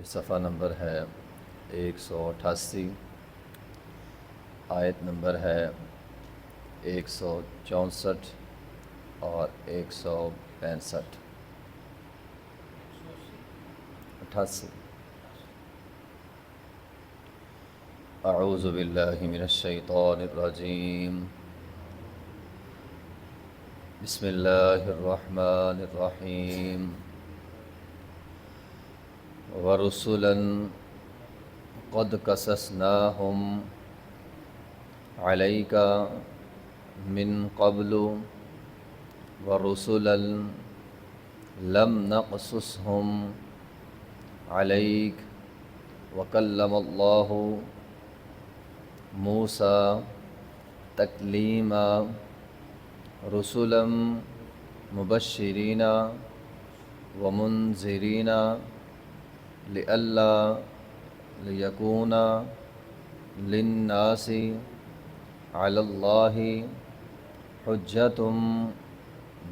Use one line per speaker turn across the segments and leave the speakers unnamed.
صفحہ نمبر ہے 188، آیت نمبر ہے 164 اور 165 88۔ اعوذ باللہ من الشیطان الرجیم، بسم اللہ الرحمن الرحیم۔ وَرُسُلًا قَدْ قَصَصْنَاهُمْ عَلَيْكَ مِنْ قَبْلُ وَرُسُلًا لَمْ نَقْصُصْهُمْ عَلَيْكَ وَكَلَّمَ اللَّهُ مُوسَى تَكْلِيمًا رُسُلًا مُبَشِّرِينَ وَمُنذِرِينَ لِئَلَّا لِيَكُونَ لِلنَّاسِ عَلَى اللَّهِ حُجَّةٌ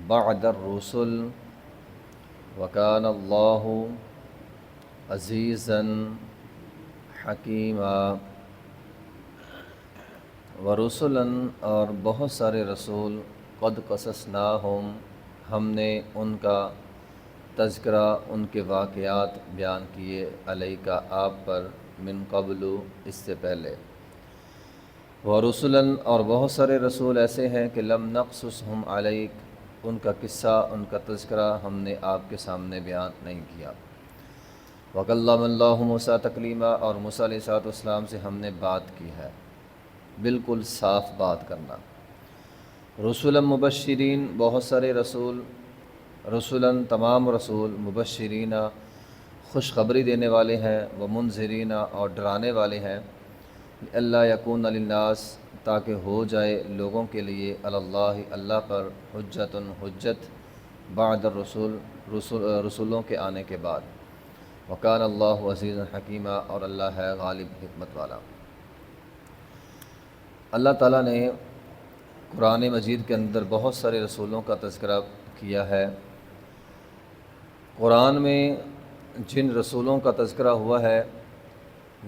بَعْدَ الرُّسُلِ وَكَانَ اللَّهُ عَزِيزًا حَكِيمًا۔ ورسلاً، اور بہت سارے رسول، قد قصصناہم، ہم نے ان کا تذکرہ، ان کے واقعات بیان کیے، علیک، آپ پر، من قبل، اس سے پہلے، ورسلاً، اور بہت سارے رسول ایسے ہیں کہ لم نقصصہم علیک، ان کا قصہ، ان کا تذکرہ ہم نے آپ کے سامنے بیان نہیں کیا۔ وَكَلَّمَ اللَّهُ مُوسَىٰ تَكْلِيمًا، اور موسیٰ علیہ السلام سے ہم نے بات کی ہے، بالکل صاف بات کرنا۔ رسولا مبشرین، بہت سارے رسول، رسولاً، تمام رسول، مبشرین، خوشخبری دینے والے ہیں، ومنذرین، اور ڈرانے والے ہیں، اللہ یکون للناس، تاکہ ہو جائے لوگوں کے لیے، اللہ، اللہ پر، حجت بعد الرسول، رسولوں کے آنے کے بعد، وکان اللہ عزیز حکیمہ، اور اللہ ہے غالب، حکمت والا۔ اللہ تعالیٰ نے قرآن مجید کے اندر بہت سارے رسولوں کا تذکرہ کیا ہے۔ قرآن میں جن رسولوں کا تذکرہ ہوا ہے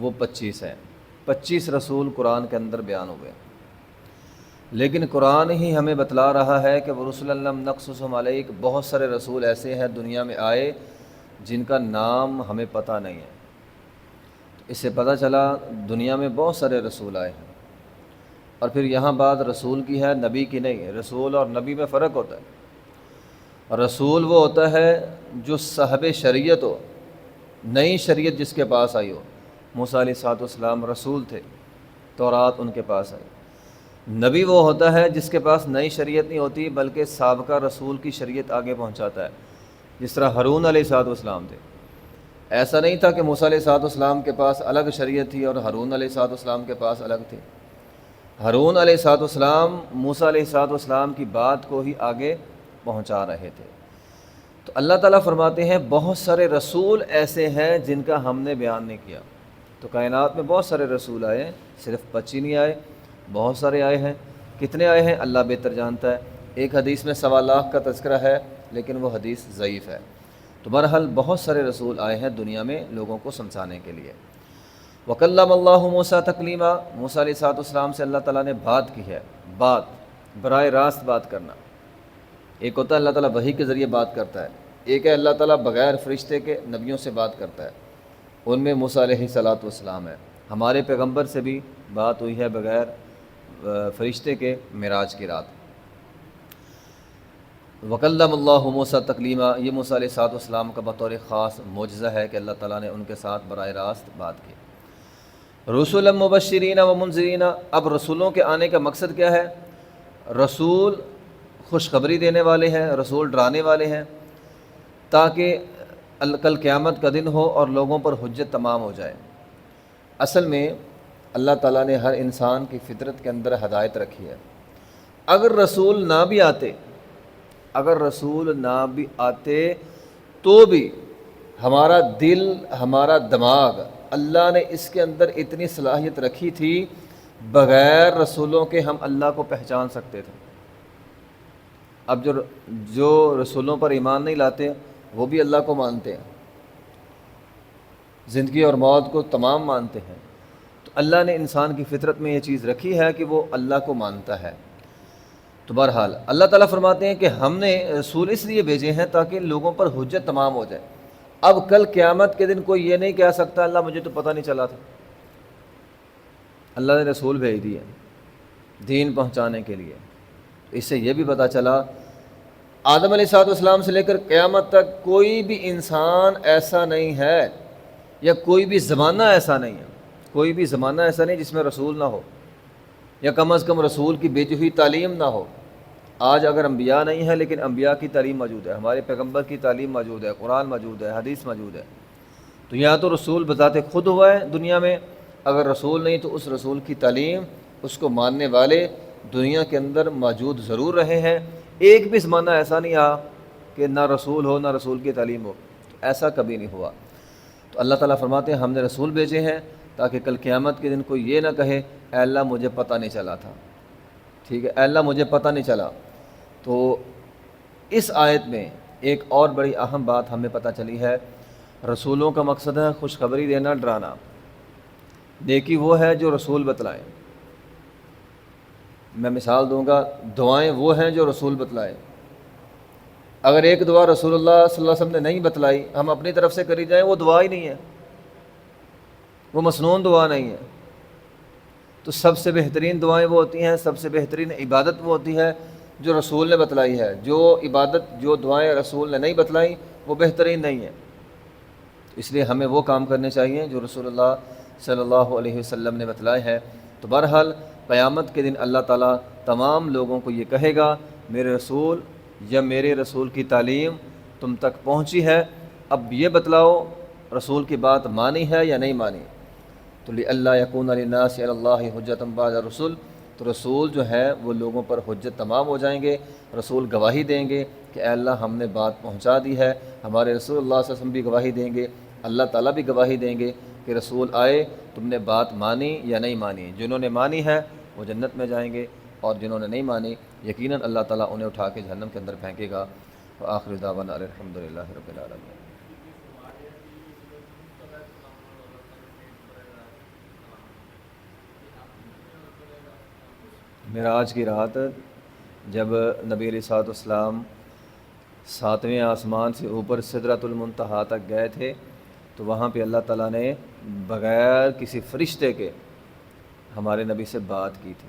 وہ 25 ہیں، 25 رسول قرآن کے اندر بیان ہوئے، لیکن قرآن ہی ہمیں بتلا رہا ہے کہ ورسلا لم نقصصہم علیک، بہت سارے رسول ایسے ہیں دنیا میں آئے جن کا نام ہمیں پتہ نہیں ہے۔ اس سے پتہ چلا دنیا میں بہت سارے رسول آئے ہیں، اور پھر یہاں بات رسول کی ہے، نبی کی نہیں ہے۔ رسول اور نبی میں فرق ہوتا ہے۔ رسول وہ ہوتا ہے جو صاحب شریعت ہو، نئی شریعت جس کے پاس آئی ہو۔ موسیٰ علیہ السلام رسول تھے، تورات ان کے پاس آئی۔ نبی وہ ہوتا ہے جس کے پاس نئی شریعت نہیں ہوتی، بلکہ سابقہ رسول کی شریعت آگے پہنچاتا ہے، جس طرح ہارون علیہ السلام تھے۔ ایسا نہیں تھا کہ موسیٰ علیہ السلام کے پاس الگ شریعت تھی اور ہارون علیہ السلام کے پاس الگ تھی۔ ہارون علیہ السلام موسیٰ علیہ السلام کی بات کو ہی آگے پہنچا رہے تھے۔ تو اللہ تعالیٰ فرماتے ہیں بہت سارے رسول ایسے ہیں جن کا ہم نے بیان نہیں کیا۔ تو کائنات میں بہت سارے رسول آئے ہیں، صرف 25 نہیں آئے، بہت سارے آئے ہیں۔ کتنے آئے ہیں اللہ بہتر جانتا ہے۔ ایک حدیث میں 1.25 لاکھ کا تذکرہ ہے، لیکن وہ حدیث ضعیف ہے۔ تو بہرحال بہت سارے رسول آئے ہیں دنیا میں لوگوں کو سمجھانے کے لیے۔ وَكَلَّمَ اللَّهُ مُوسَىٰ تَكْلِيمًا، موسیٰ علیہ السلام سے اللہ تعالیٰ نے بات کی ہے، بات، براہ راست بات کرنا۔ ایک ہوتا ہے اللہ تعالیٰ وحی کے ذریعے بات کرتا ہے، ایک ہے اللہ تعالیٰ بغیر فرشتے کے نبیوں سے بات کرتا ہے، ان میں موسیٰ علیہ السلام ہے۔ ہمارے پیغمبر سے بھی بات ہوئی ہے بغیر فرشتے کے معراج کی رات۔ وَكَلَّمَ اللَّهُ مُوسَىٰ تَكْلِيمًا، یہ موسیٰ علیہ السلام کا بطور خاص معجزہ ہے کہ اللہ تعالیٰ نے ان کے ساتھ براہ راست بات کی۔ رسولا مبشرین و منذرین، اب رسولوں کے آنے کا مقصد کیا ہے؟ رسول خوشخبری دینے والے ہیں، رسول ڈرانے والے ہیں، تاکہ کل قیامت کا دن ہو اور لوگوں پر حجت تمام ہو جائے۔ اصل میں اللہ تعالیٰ نے ہر انسان کی فطرت کے اندر ہدایت رکھی ہے۔ اگر رسول نہ بھی آتے تو بھی ہمارا دل، ہمارا دماغ، اللہ نے اس کے اندر اتنی صلاحیت رکھی تھی، بغیر رسولوں کے ہم اللہ کو پہچان سکتے تھے۔ اب جو رسولوں پر ایمان نہیں لاتے وہ بھی اللہ کو مانتے ہیں، زندگی اور موت کو تمام مانتے ہیں، تو اللہ نے انسان کی فطرت میں یہ چیز رکھی ہے کہ وہ اللہ کو مانتا ہے۔ تو بہرحال اللہ تعالیٰ فرماتے ہیں کہ ہم نے رسول اس لیے بھیجے ہیں تاکہ لوگوں پر حجت تمام ہو جائے۔ اب کل قیامت کے دن کوئی یہ نہیں کہہ سکتا اللہ مجھے تو پتہ نہیں چلا تھا۔ اللہ نے رسول بھیج دیے دین پہنچانے کے لیے۔ اس سے یہ بھی پتہ چلا آدم علیہ السلام سے لے کر قیامت تک کوئی بھی انسان ایسا نہیں ہے، یا کوئی بھی زمانہ ایسا نہیں ہے، کوئی بھی زمانہ ایسا نہیں جس میں رسول نہ ہو، یا کم از کم رسول کی بھیجی ہوئی تعلیم نہ ہو۔ آج اگر انبیاء نہیں ہیں لیکن انبیاء کی تعلیم موجود ہے، ہمارے پیغمبر کی تعلیم موجود ہے، قرآن موجود ہے، حدیث موجود ہے۔ تو یا تو رسول بذات خود ہوا ہے دنیا میں، اگر رسول نہیں تو اس رسول کی تعلیم، اس کو ماننے والے دنیا کے اندر موجود ضرور رہے ہیں۔ ایک بھی زمانہ ایسا نہیں آیا کہ نہ رسول ہو نہ رسول کی تعلیم ہو، ایسا کبھی نہیں ہوا۔ تو اللہ تعالیٰ فرماتے ہیں ہم نے رسول بھیجے ہیں تاکہ کل قیامت کے دن کوئی یہ نہ کہے اے اللہ مجھے پتہ نہیں چلا تھا، ٹھیک ہے، اے اللہ مجھے پتہ نہیں چلا۔ تو اس آیت میں ایک اور بڑی اہم بات ہمیں پتہ چلی ہے، رسولوں کا مقصد ہے خوشخبری دینا، ڈرانا۔ نیکی وہ ہے جو رسول بتلائیں۔ میں مثال دوں گا، دعائیں وہ ہیں جو رسول بتلائیں۔ اگر ایک دعا رسول اللہ صلی اللہ علیہ وسلم نے نہیں بتلائی، ہم اپنی طرف سے کری جائیں، وہ دعا ہی نہیں ہے، وہ مسنون دعا نہیں ہے۔ تو سب سے بہترین دعائیں وہ ہوتی ہیں، سب سے بہترین عبادت وہ ہوتی ہے جو رسول نے بتلائی ہے۔ جو عبادت، جو دعائیں رسول نے نہیں بتلائیں وہ بہترین نہیں ہیں۔ اس لیے ہمیں وہ کام کرنے چاہیے جو رسول اللہ صلی اللہ علیہ وسلم نے بتلائے ہیں۔ تو بہرحال قیامت کے دن اللہ تعالیٰ تمام لوگوں کو یہ کہے گا میرے رسول یا میرے رسول کی تعلیم تم تک پہنچی ہے، اب یہ بتلاؤ رسول کی بات مانی ہے یا نہیں مانی۔ تو لِأَلَّا يَكُونَ لِلنَّاسِ عَلَى اللَّهِ حُجَّةٌ بَعْدَ الرُّسُلِ، تو رسول جو ہے وہ لوگوں پر حجت تمام ہو جائیں گے۔ رسول گواہی دیں گے کہ اے اللہ ہم نے بات پہنچا دی ہے، ہمارے رسول اللہ صلی اللہ علیہ وسلم بھی گواہی دیں گے، اللہ تعالیٰ بھی گواہی دیں گے کہ رسول آئے تم نے بات مانی یا نہیں مانی۔ جنہوں نے مانی ہے وہ جنت میں جائیں گے، اور جنہوں نے نہیں مانی یقیناً اللہ تعالیٰ انہیں اٹھا کے جہنم کے اندر پھینکے گا۔ وآخر دعوانا الحمدللہ رب العالمین۔ معراج کی رات جب نبی علیہ السلام 7ویں آسمان سے اوپر سدرۃ المنتہا تک گئے تھے، تو وہاں پہ اللہ تعالیٰ نے بغیر کسی فرشتے کے ہمارے نبی سے بات کی تھی۔